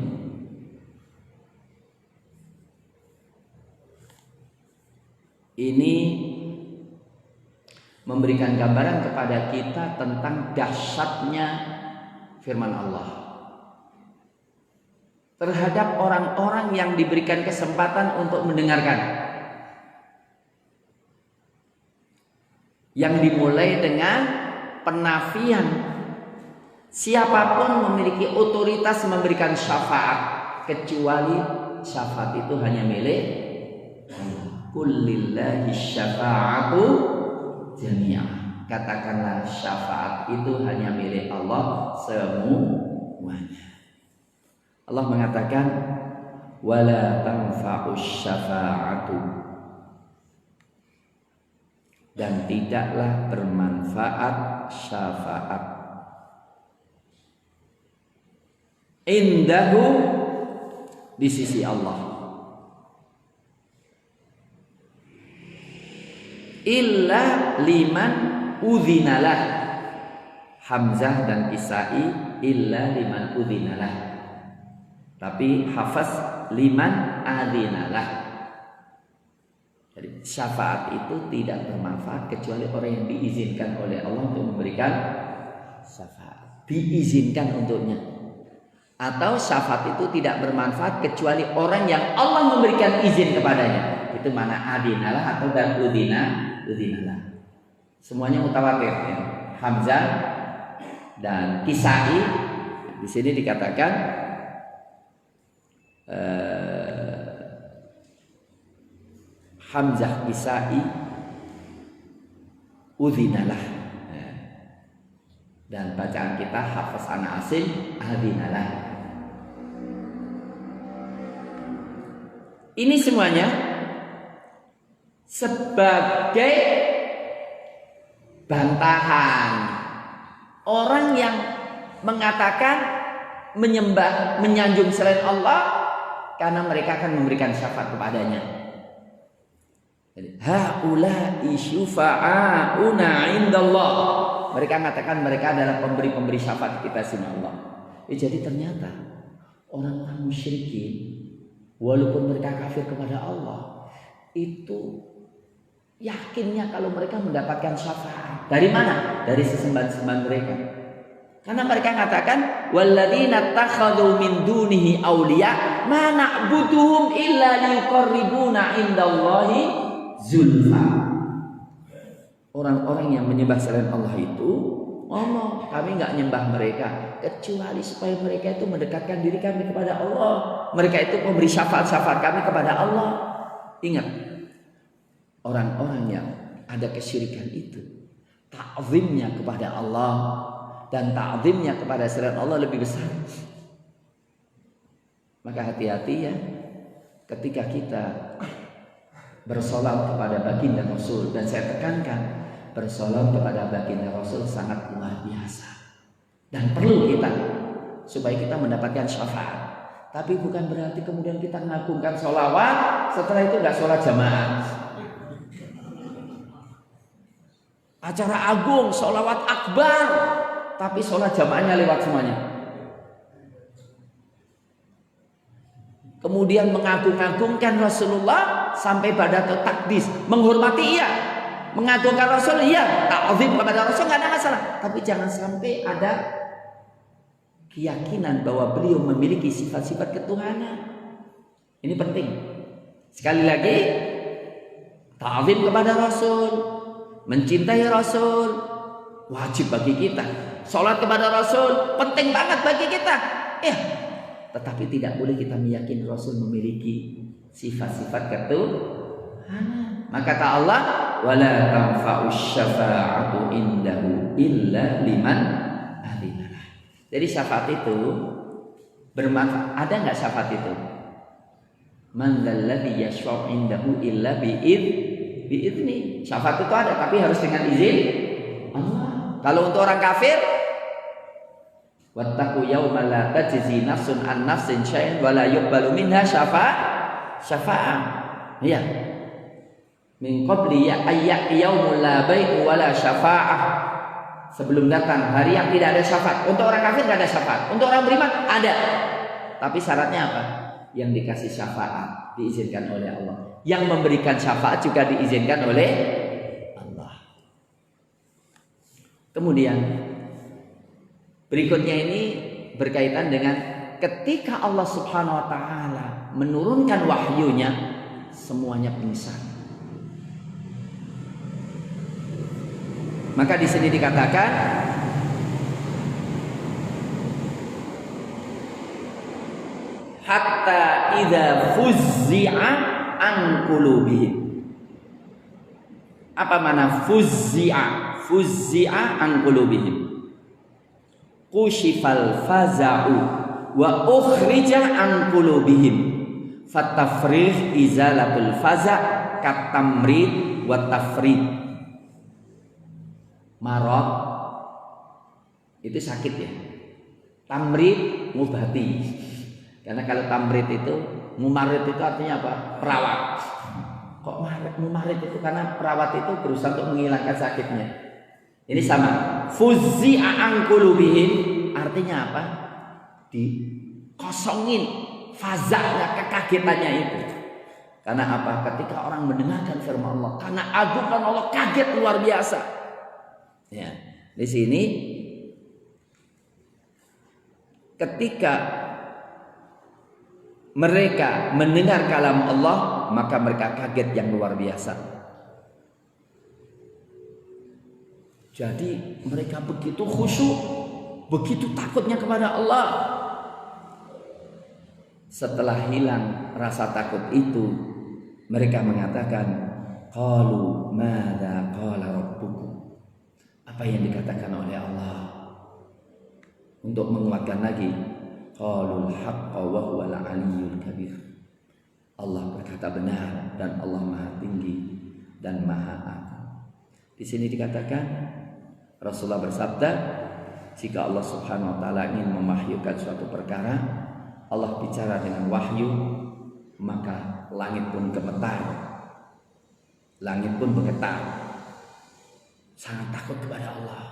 ini memberikan gambaran kepada kita tentang dahsyatnya firman Allah terhadap orang-orang yang diberikan kesempatan untuk mendengarkan, yang dimulai dengan penafian siapapun memiliki otoritas memberikan syafaat, kecuali syafaat itu hanya milik kullillahi syafa'atu jami'ah. Katakanlah syafaat itu hanya milik Allah semuanya. Allah mengatakan wala tanfa'us syafa'atu, dan tidaklah bermanfaat syafaat indahu, di sisi Allah, illa liman udzinalah. Hamzah dan Kisai illa liman udzinalah, tapi Hafaz liman adzinalah. Jadi syafaat itu tidak bermanfaat kecuali orang yang diizinkan oleh Allah untuk memberikan syafaat, diizinkan untuknya. Atau syafaat itu tidak bermanfaat kecuali orang yang Allah memberikan izin kepadanya. Itu mana adinalah atau dan udinalah. Semuanya mutawatir ya. Hamzah dan Kisai di sini dikatakan Hamzah Kisai udinalah, dan bacaan kita Hafaz an Asim adinalah. Ini semuanya sebagai bantahan orang yang mengatakan menyembah, menyanjung selain Allah karena mereka akan memberikan syafaat kepadanya. Haula'i syufa'auna 'indallah. Mereka mengatakan mereka adalah pemberi-pemberi syafaat kita sini Allah. Jadi ternyata orang-orang musyrikin, walaupun mereka kafir kepada Allah, itu yakinnya kalau mereka mendapatkan syafaat. Dari mana? Dari sesembahan-sembahan mereka. Karena mereka mengatakan walladzina takhadhu min dunihi awliya ma na'buduhum illa liyuqarribuna indallahi zulfa. Orang-orang yang menyembah selain Allah itu ngomong, kami enggak nyembah mereka kecuali supaya mereka itu mendekatkan diri kami kepada Allah. Mereka itu memberi syafaat-syafaat kami kepada Allah. Ingat, orang-orang yang ada kesyirikan itu, ta'zimnya kepada Allah dan ta'zimnya kepada selain Allah lebih besar. Maka hati-hati ya, ketika kita bersolat kepada baginda Rasul, dan saya tekankan bersolat kepada baginda Rasul sangat luar biasa dan perlu kita supaya kita mendapatkan syafaat. Tapi bukan berarti kemudian kita mengagungkan sholawat, setelah itu nggak sholat jamaah. Acara agung, sholawat akbar, tapi sholat jamaahnya lewat semuanya. Kemudian mengagung-agungkan Rasulullah sampai pada takdis, menghormati iya, mengagungkan Rasul iya, ta'zim kepada Rasul nggak ada masalah. Tapi jangan sampai ada keyakinan bahwa beliau memiliki sifat-sifat ketuhanan. Ini penting. Sekali lagi, ta'zim kepada Rasul, mencintai Rasul, wajib bagi kita. Salat kepada Rasul penting banget bagi kita. Ya, tetapi tidak boleh kita meyakini Rasul memiliki sifat-sifat ketuhanan. Maka kata Allah, wala tanfa'us syafa'atu indahu illa liman adzinah. Jadi syafaat itu bermanfaat. Ada enggak syafaat itu? Man dzalladzi yashfa'u indahu illa bi'izni. Syafaat itu ada, tapi harus dengan izin Allah. Kalau untuk orang kafir, wattaqu yawma la tajzi nafsun an nafsin syai'an wa la yuqbalu minha syafa'ah. Iya. Min qabli ayyati yaumul la bai'u wa la syafa'ah. Sebelum datang hari yang tidak ada syafaat. Untuk orang kafir tidak ada syafaat. Untuk orang beriman ada. Tapi syaratnya apa? Yang dikasih syafaat diizinkan oleh Allah. Yang memberikan syafaat juga diizinkan oleh Allah. Kemudian berikutnya ini berkaitan dengan ketika Allah Subhanahu wa taala menurunkan wahyunya, semuanya pingsan. Maka di sini dikatakan hatta idza fuzzi'a an qulubihim. Apa mana fuzzi'a? Fuzzi'a an qulubihim. Kushifal faza'u wa ukhrija an qulubihim. Fatafrih izalatul faza' katamrid wa tafrid. Marad itu sakit ya. Tamrid ngobati. Karena kalau tamrid itu, mumarid itu artinya apa? Perawat. Kok mumarid itu? Karena perawat itu berusaha untuk menghilangkan sakitnya. Ini sama. Fuzzi'a an qulubihim artinya apa? Dikosongin faza'nya, kekagetannya itu. Karena apa? Ketika orang mendengarkan firman Allah, karena agungan Allah, kaget luar biasa. Ya, di sini ketika mereka mendengar kalam Allah, maka mereka kaget yang luar biasa. Jadi mereka begitu khusyuk, begitu takutnya kepada Allah. Setelah hilang rasa takut itu, mereka mengatakan, qalu madza qala rabbukum. Apa yang dikatakan oleh Allah? Untuk menguatkan lagi, qalul haqqa wa huwal aliyyul kabir. Allah berkata benar dan Allah Maha Tinggi dan Maha Agung. Di sini dikatakan Rasulullah bersabda, jika Allah Subhanahu wa taala ingin memahyukan suatu perkara, Allah bicara dengan wahyu, maka langit pun gemetar. Langit pun bergetar. Sangat takut kepada Allah.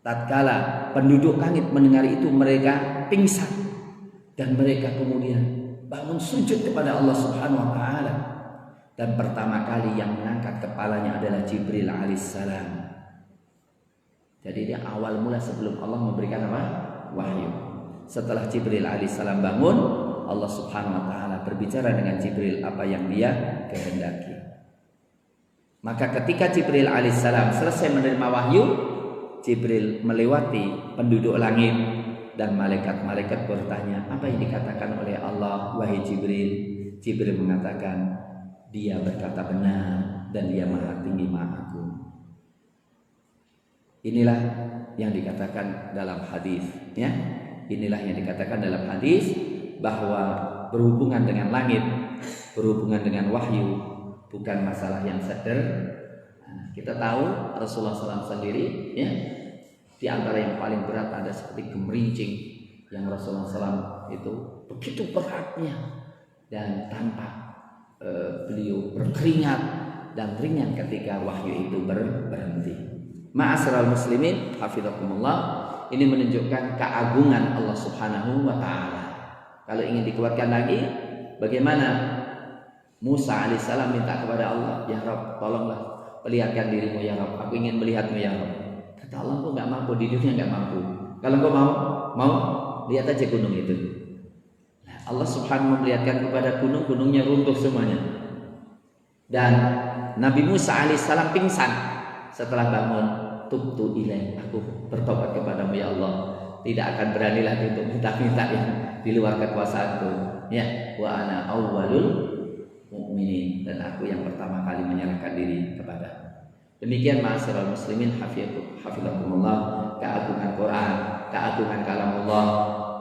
Tatkala penduduk langit mendengar itu, mereka pingsan dan mereka kemudian bangun sujud kepada Allah Subhanahu wa taala. Dan pertama kali yang mengangkat kepalanya adalah Jibril alaihissalam. Jadi dia awal mula sebelum Allah memberikan apa? Wahyu. Setelah Jibril alaihissalam bangun, Allah Subhanahu wa taala berbicara dengan Jibril apa yang dia kehendaki. Maka ketika Jibril alaihissalam selesai menerima wahyu, Jibril melewati penduduk langit dan malaikat-malaikat bertanya, apa yang dikatakan oleh Allah wahai Jibril? Jibril mengatakan, dia berkata benar dan dia Maha Tinggi Maha Agung. Inilah yang dikatakan dalam hadis, ya. Inilah yang dikatakan dalam hadis bahwa berhubungan dengan langit, berhubungan dengan wahyu bukan masalah yang sederhana. Kita tahu Rasulullah SAW sendiri, ya, di antara yang paling berat ada seperti gemerincing yang Rasulullah SAW itu begitu beratnya dan tanpa beliau berkeringat dan ringan ketika wahyu itu berhenti. Ma'asyiral muslimin, hafizakumullah, ini menunjukkan keagungan Allah Subhanahu wa taala. Kalau ingin dikuatkan lagi, bagaimana Musa alaihissalam minta kepada Allah, ya Rabb, tolonglah perlihatkan dirimu ya Rabb, aku ingin melihatmu ya Rabb. Kata Allah, engkau nggak mampu, di dunia nggak mampu. Kalau engkau mau lihat aja gunung itu. Nah, Allah Subhanahu memperlihatkan kepada gunung, gunungnya runtuh semuanya. Dan Nabi Musa alaihissalam pingsan setelah bangun. Tubtu ilaih, aku bertobat kepadamu ya Allah, tidak akan berani lagi untuk minta-minta yang di luar kekuasaanku. Ya, wa ana awwalul mu'minin, dan aku yang pertama kali menyerahkan diri kepada. Demikian ma'asyiral muslimin hafizakumullah, keagungan Quran, keagungan kalamullah,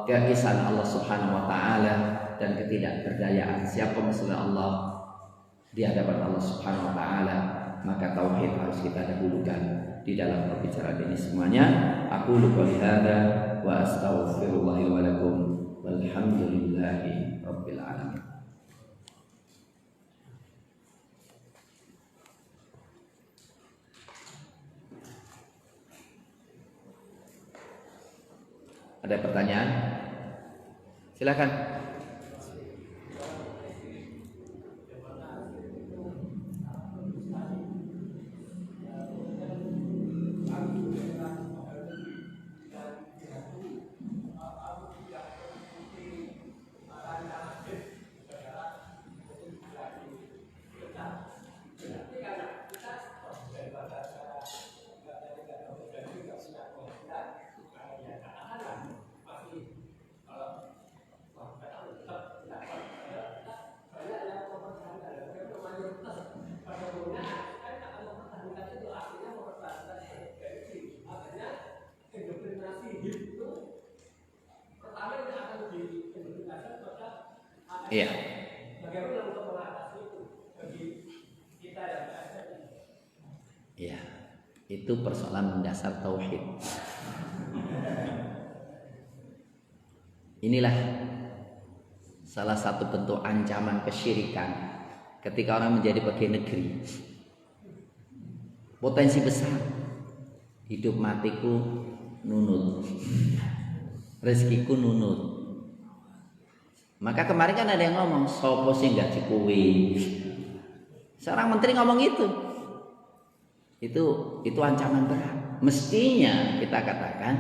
keisan Allah Subhanahu wa taala, dan ketidakberdayaan siapa musuh Allah di hadapan Allah Subhanahu wa taala. Maka tauhid harus kita dahulukan di dalam perbicaraan ini semuanya. Aku qouli hadza wa astaghfirullah wa lakum walhamdulillahi rabbil alamin. Ada pertanyaan? Silakan. Iya. Iya, itu persoalan mendasar tauhid. Inilah salah satu bentuk ancaman kesyirikan ketika orang menjadi pegawai negeri. Potensi besar, hidup matiku nunut, rezekiku nunut. Maka kemarin kan ada yang ngomong, sopo sing gaji kowe. Seorang menteri ngomong itu ancaman berat. Mestinya kita katakan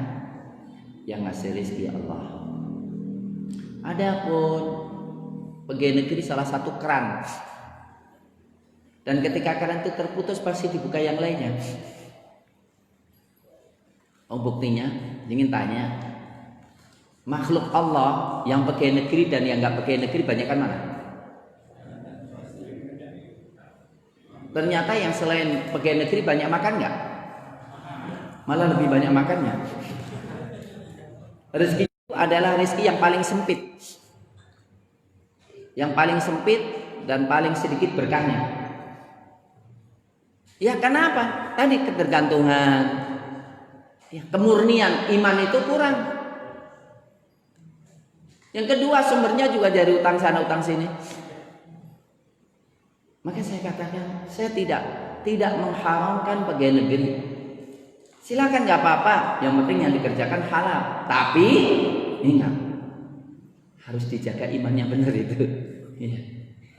yang ngasih rezeki Allah. Adapun pegawai negeri salah satu keran, dan ketika keran itu terputus pasti dibuka yang lainnya. Oh, buktinya, ingin tanya, makhluk Allah yang pegawai negeri dan yang nggak pegawai negeri banyakkan mana? Ternyata yang selain pegawai negeri banyak makan nggak? Malah lebih banyak makannya. Rezeki itu adalah rezeki yang paling sempit, dan paling sedikit berkahnya. Ya kenapa? Tadi ketergantungan, ya, kemurnian iman itu kurang. Yang kedua, sumbernya juga dari utang sana utang sini. Maka saya katakan, saya tidak mengharamkan pegawai negeri. Silakan, nggak apa-apa. Yang penting yang dikerjakan halal. Tapi ingat, harus dijaga imannya benar itu. Ya,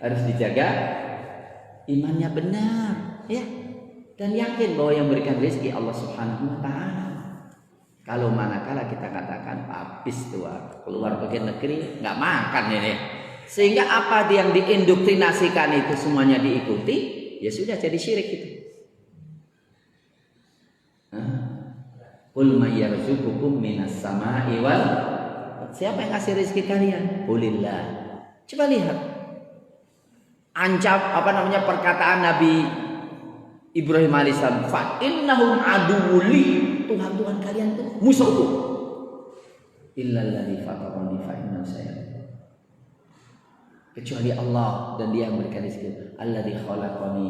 harus dijaga imannya benar. Ya, dan yakin bahwa yang berikan rezeki Allah Subhanahu wa taala. Kalau manakala kita katakan habis tua keluar pegawai negeri nggak makan ini, sehingga apa yang diindoktrinasikan itu semuanya diikuti, ya sudah jadi syirik itu. Qul may yarzuqukum minas sama'i wal, siapa yang kasih rezeki kalian? Qulillah. Coba lihat perkataan Nabi Ibrahim alaihissalam, fa innahum aduwwuli, Tuhan kalian itu musuhku. Illal ladzi fatarani fa innahu sayahdi. Kecuali Allah dan Dia yang memberikan rezeki. Alladzi khalaqani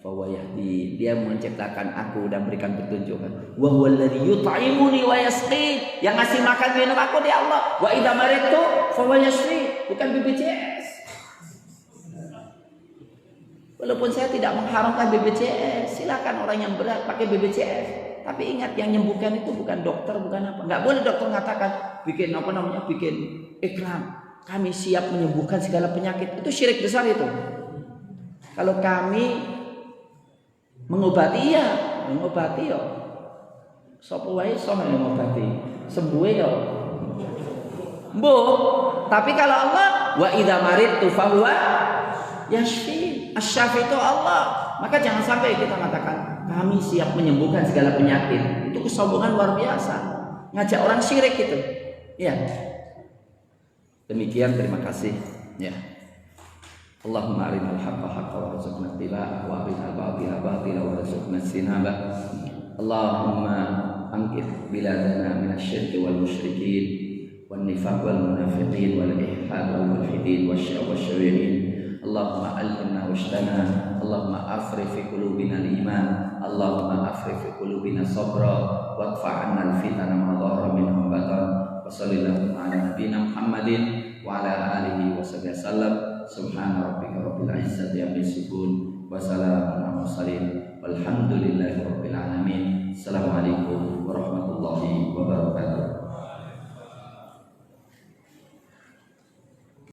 fa huwa yahdi. Dia menciptakan aku dan berikan petunjuk. Wa huwal ladzi yut'imuni wa yasqi. Yang ngasih makan minum aku dia Allah. Wa idza maridtu fa huwa yashfi. Bukan BPJS. Walaupun saya tidak mengharamkan BPJS, silakan orang yang berat pakai BPJS. Tapi ingat, yang menyembuhkan itu bukan dokter, bukan apa. Nggak boleh dokter mengatakan bikin iklan. Kami siap menyembuhkan segala penyakit. Itu syirik besar itu. Kalau kami mengobati ya. Sapa wae iso mengobati. Sembuh ya. Tapi kalau Allah wa idza maridtu fa huwa yashfi. Asy-Syafi itu Allah. Maka jangan sampai kita mengatakan kami siap menyembuhkan segala penyakit. Itu kesombongan luar biasa. Ngajak orang syirik itu. Ya. Demikian, terima kasih. Ya. Allahumma arinal haqqa haqqan warzuqna ittiba'ah wa arinal batila batilan warzuqna ijtinabah. Allahumma anqidh biladana minasyirki wal musyrikin wan nifaq wal munafiqin wal ihad wal mulhidin wasyawi'in. Allahumma allimna washtana. Allahumma afri fi qulubina al-iman. Allahumma afri fi qulubina sabra wadfa 'anna al-fitana ma dhahara minha wa batan. Wa sallallahu ala nabiyyina Muhammadin wa ala alihi wa sahbihi wasallam. Subhana rabbika rabbil izzati amma yasifun wa salamun alal mursalin walhamdulillahi rabbil alamin. Assalamualaikum warahmatullahi wabarakatuh.